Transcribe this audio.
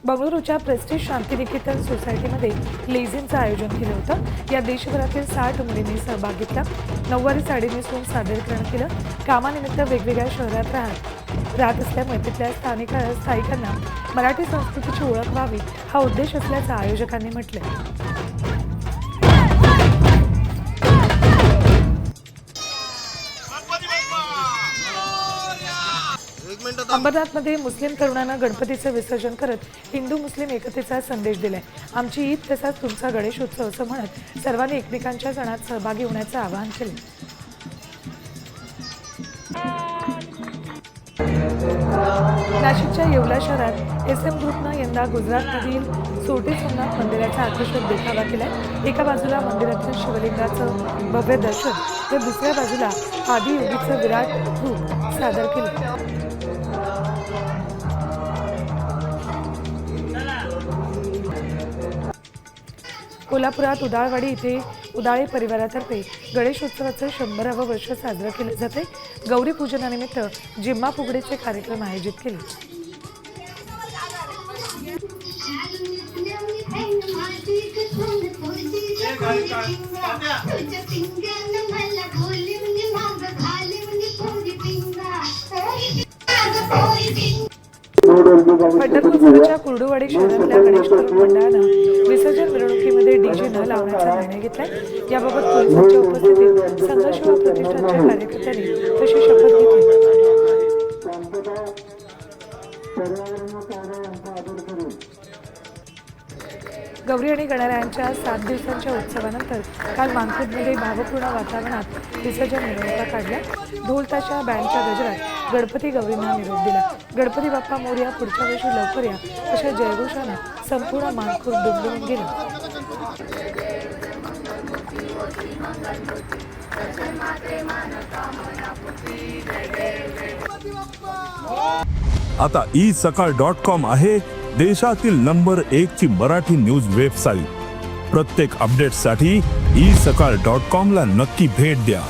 बंगळुरूच्या prestige Shantiniketan सोसायटीमध्ये लेझिमचं आयोजन केलं होतं। या देशभरातील 60 मुलींनी सहभाग घेतला। नऊवारी साडी नेसून सादरीकरण केलं। कामानिमित्त वेगवेगळ्या शहरात राहत असल्यामुळे तिथल्या स्थानिकांना मराठी संस्कृतीची ओळख व्हावी हा उद्देश असल्याचं आयोजकांनी म्हटलंय। अंबरनाथमध्ये मुस्लिम तरुणांना गणपतीचं विसर्जन करत हिंदू मुस्लिम एकतेचा संदेश दिलाय। आमची ईद तसाच तुमचा गणेशोत्सव असं म्हणत सर्वांनी एकमेकांच्या सणात सहभागी होण्याचं आवाहन केलं। नाशिकच्या येवला शहरात SM ग्रुपनं यंदा गुजरातमधील सोटे सोमनाथ मंदिराचा आकर्षक देखावा केलाय। एका बाजूला मंदिरातील शिवलिंगाचं भव्य दर्शन तर दुसऱ्या बाजूला आदियोगीचं विराट रूप सादर केलं। कोल्हापुरात उदाळवाडी इथे उदाळे परिवारातर्फे गणेशोत्सवाचं 100वे वर्ष साजरं केलं जाते। गौरी पूजनानिमित्त जिम्मा फुगडीचे कार्यक्रम आयोजित केले। पंढरपूरच्या कुर्डुवाडी शहरातल्या गणेश तरुण मंडळानं विसर्जन मिरवणुकीमध्ये डीजे न लावण्याचा निर्णय घेतलाय। याबाबत पोलिसांच्या उपस्थितीत संघर्ष प्रतिष्ठानच्या कार्यकर्त्यांनी तशी शपथ घेतली। गौरी आणि गणरायांच्या 7 दिवसांच्या उत्सवानंतर काल मानखुर्दमध्ये भावपूर्ण वातावरणात विसर्जन मिरवणुका काढल्या। ढोल ताशा बँडच्या गजरात गणपती गौरींना निरोप दिला। गणपती बाप्पा मोरया, पुढच्या वर्षी लवकर या अशा जयघोषाने संपूर्ण मानखुर्द दुमदुमून गेलं। आता isakal.com आहे देशातील नंबर 1 ची मराठी न्यूज वेबसाईट। प्रत्येक अपडेटसाठी isakal.com ला नक्की भेट द्या।